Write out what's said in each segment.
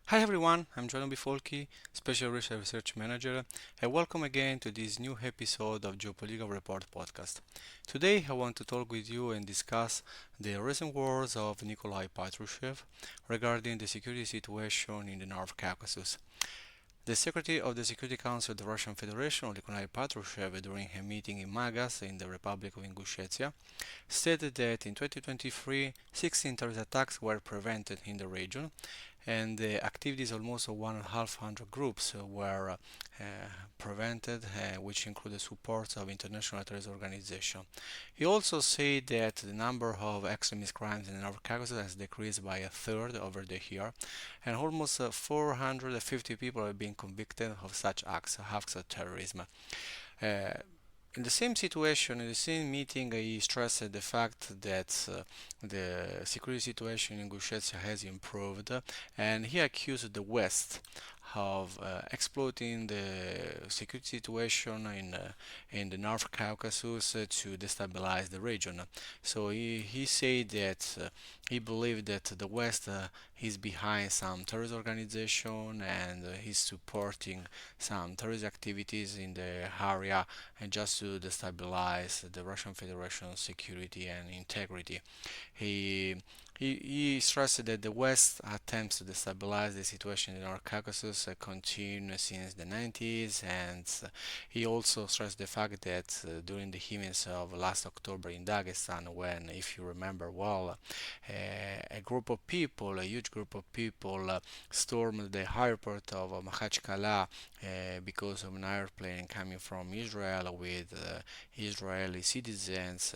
Hi everyone, I'm John Bifolchi, SpecialEurasia Research Manager, and welcome again to this new episode of Geopolitical Report podcast. Today I want to talk with you and discuss the recent words of Nikolai Patrushev regarding the security situation in the North Caucasus. The Secretary of the Security Council of the Russian Federation, Nikolai Patrushev, during a meeting in Magas in the Republic of Ingushetia, stated that in 2023, 16 terrorist attacks were prevented in the region, and the activities almost 1,500 groups were prevented, which included support of international terrorist organizations. He also said that the number of extremist crimes in the North Caucasus has decreased by a third over the year, and almost 450 people have been convicted of such acts of terrorism. Uh, in the same situation, in the same meeting, he stressed the fact that the security situation in Ingushetia has improved, and he accused the West of exploiting the security situation in the North Caucasus to destabilize the region. So he said that he believed that the West is behind some terrorist organization and he's supporting some terrorist activities in the area and just to destabilize the Russian Federation's security and integrity. He he stressed that the West attempts to destabilize the situation in North Caucasus continue since the 90s, and he also stressed the fact that during the events of last October in Dagestan, when, if you remember well, a group of people, a huge group of people, stormed the airport of Makhachkala because of an airplane coming from Israel with Israeli citizens.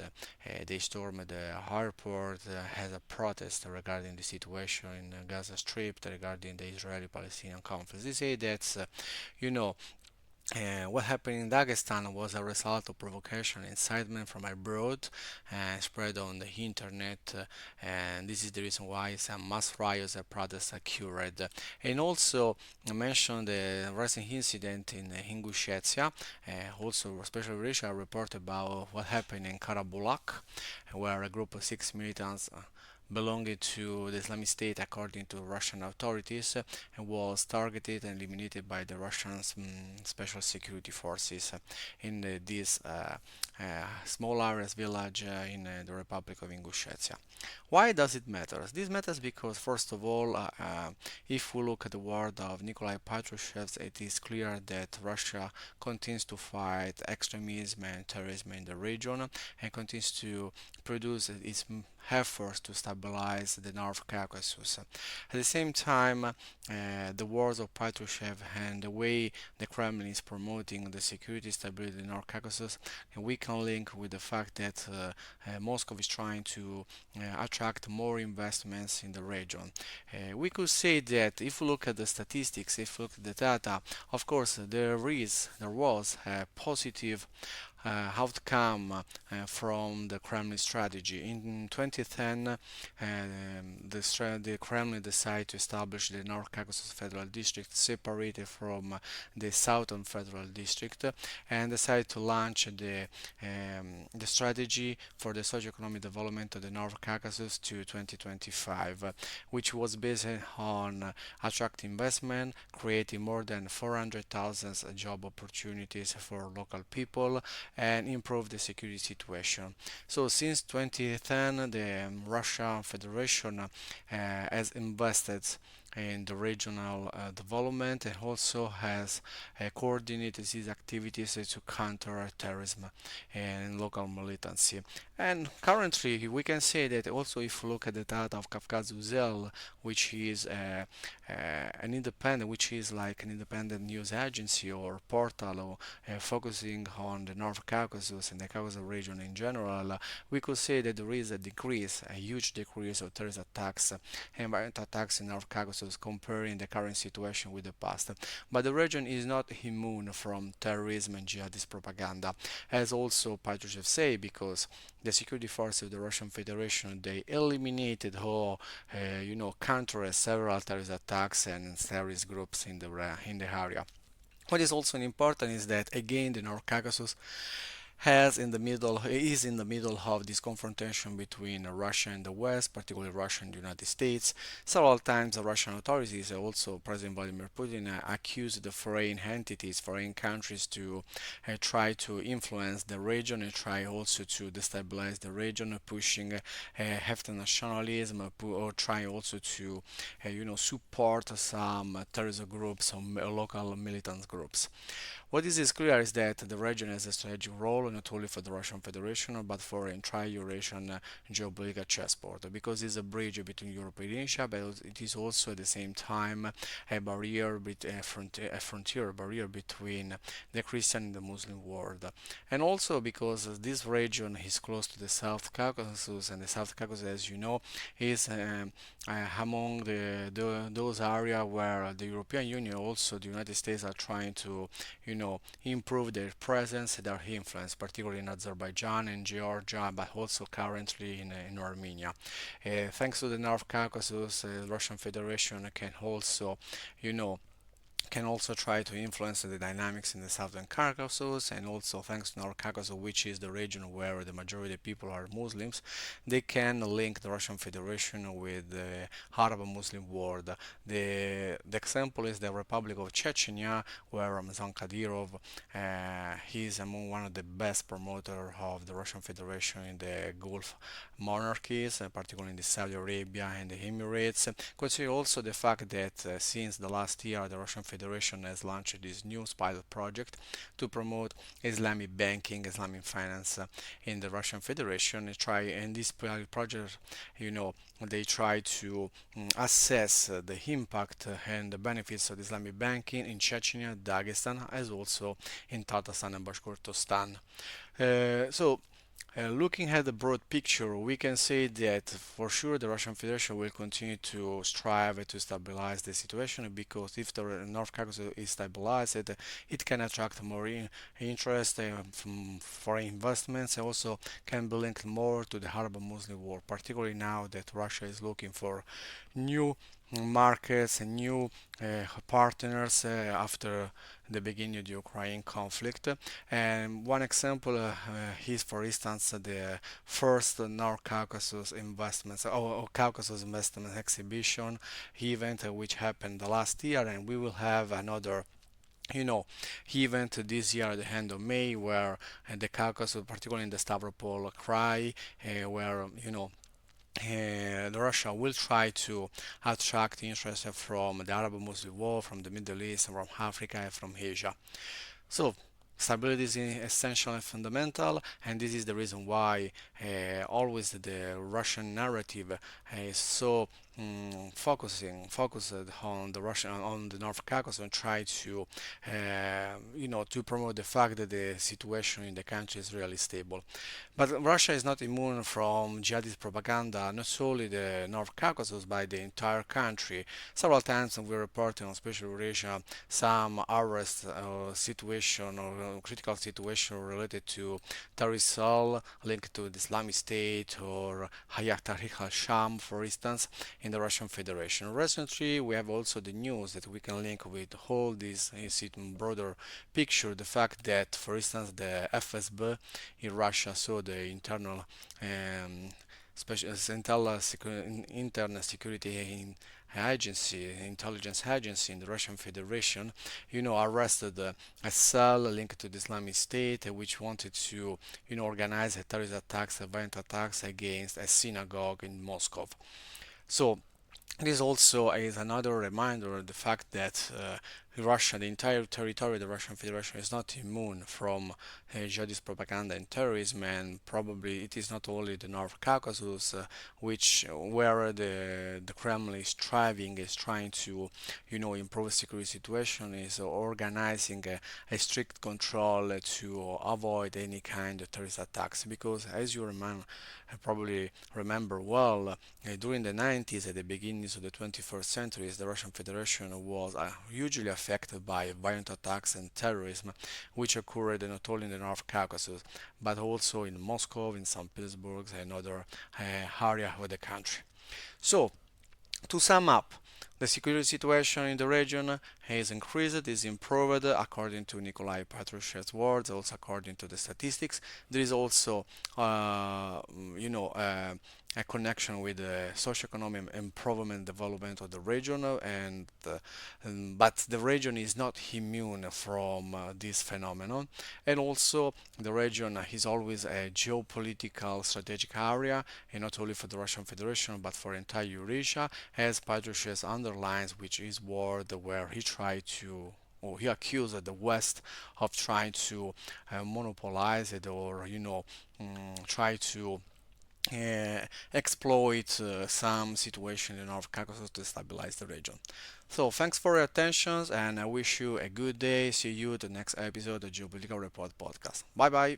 They stormed the airport as a protest regarding the situation in Gaza Strip, regarding the Israeli-Palestinian conflict. They say that, you know, what happened in Dagestan was a result of provocation, incitement from abroad, and spread on the internet, and this is the reason why some mass riots and protests occurred. And also, I mentioned the recent incident in Ingushetia. Also, SpecialEurasia report about what happened in Karabulak, where a group of six militants belonging to the Islamic State, according to Russian authorities, was targeted and eliminated by the Russian special security forces in this small areas village in the Republic of Ingushetia. Why does it matter? This matters because, first of all, if we look at the word of Nikolai Patrushev, it is clear that Russia continues to fight extremism and terrorism in the region and continues to produce its efforts to stabilize the North Caucasus. At the same time, the words of Patrushev and the way the Kremlin is promoting the security stability in the North Caucasus, and we can link with the fact that Moscow is trying to attract more investments in the region. We could say that if we look at the statistics, if we look at the data, of course there was a positive outcome from the Kremlin strategy. In 2010, the Kremlin decided to establish the North Caucasus Federal District separated from the Southern Federal District and decided to launch the strategy for the socio-economic development of the North Caucasus to 2025, which was based on attracting investment, creating more than 400,000 job opportunities for local people, and improve the security situation. So since 2010, the Russian Federation has invested in the regional development and also has coordinated these activities to counter terrorism and local militancy. And currently, we can say that also if you look at the data of Kavkaz, which is an independent, which is like an independent news agency or portal or focusing on the North Caucasus and the Caucasus region in general, we could say that there is a decrease, a huge decrease of terrorist attacks and violent attacks in North Caucasus comparing the current situation with the past. But the region is not immune from terrorism and jihadist propaganda, as also Patrushev say, because the security forces of the Russian Federation they eliminated or countered several terrorist attacks and terrorist groups in the area. What is also important is that again the North Caucasus has in the middle is in the middle of this confrontation between Russia and the West, particularly Russia and the United States. Several times the Russian authorities, also President Vladimir Putin, accused the foreign entities, foreign countries to try to influence the region and try also to destabilize the region, pushing hefty nationalism, or try also to support some terrorist groups, some local militant groups. What is clear is that the region has a strategic role not only for the Russian Federation but for entire Eurasian geopolitical chessboard, because it's a bridge between Europe and Asia, but it is also at the same time a barrier, a frontier barrier between the Christian and the Muslim world, and also because this region is close to the South Caucasus, and the South Caucasus, as you know, is among those areas where the European Union, also the United States, are trying to improve their presence, their influence, particularly in Azerbaijan and Georgia, but also currently in Armenia. Thanks to the North Caucasus, the Russian Federation you know, can also try to influence the dynamics in the Southern Caucasus, and also thanks to North Caucasus, which is the region where the majority of people are Muslims, they can link the Russian Federation with the Arab Muslim world. The example is the Republic of Chechnya, where Ramzan Kadyrov he is among one of the best promoter of the Russian Federation in the Gulf monarchies, particularly in the Saudi Arabia and the Emirates. Consider also the fact that since the last year the Russian Federation has launched this new pilot project to promote Islamic banking, Islamic finance in the Russian Federation. And this pilot project, they try to assess the impact and the benefits of Islamic banking in Chechnya, Dagestan, as also in Tatarstan and Bashkortostan. Looking at the broad picture, we can say that for sure the Russian Federation will continue to strive to stabilize the situation, because if the North Caucasus is stabilized, it can attract more interest from foreign investments, and also can be linked more to the Arab Muslim world, particularly now that Russia is looking for new markets and new partners after the beginning of the Ukraine conflict. And one example is, for instance, the first North Caucasus investments, or Caucasus investment exhibition event, which happened last year, and we will have another event this year at the end of May, where the Caucasus, particularly in the Stavropol Krai, where the Russia will try to attract interest from the Arab Muslim world, from the Middle East, from Africa, and from Asia. So stability is essential and fundamental, and this is the reason why always the Russian narrative is so focused on the Russian, on the North Caucasus, and try to to promote the fact that the situation in the country is really stable. But Russia is not immune from jihadist propaganda, not only the North Caucasus, but the entire country. Several times we reported on SpecialEurasia some arrest situation or critical situation related to terrorist cell linked to the Islamic State or Hayat Tahrir al-Sham, for instance, in the Russian Federation. Recently, we have also the news that we can link with all this broader picture, the fact that, for instance, the FSB in Russia, so the internal special internal security agency, intelligence agency in the Russian Federation, arrested a cell linked to the Islamic State, which wanted to, organize a terrorist attacks, violent attacks against a synagogue in Moscow. So this also is another reminder of the fact that Russia, the entire territory of the Russian Federation, is not immune from jihadist propaganda and terrorism, and probably it is not only the North Caucasus, where the Kremlin is trying to, improve the security situation, is organizing a strict control to avoid any kind of terrorist attacks. Because as you probably remember well, during the 90s, at the beginnings of the 21st century, the Russian Federation was hugely affected by violent attacks and terrorism, which occurred not only in the North Caucasus, but also in Moscow, in St. Petersburg, and other areas of the country. So, to sum up, the security situation in the region has increased, is improved according to Nikolai Patrushev's words, also according to the statistics. There is also, you know, a connection with the socioeconomic improvement development of the region but the region is not immune from this phenomenon, and also the region is always a geopolitical strategic area, and not only for the Russian Federation but for entire Eurasia, as Patrushev underlines, which is word where he tried to or he accused the West of trying to monopolize it, or try to exploit some situation in North Caucasus to stabilize the region. So thanks for your attention, and I wish you a good day. See you the next episode of Geopolitical Report podcast. Bye bye.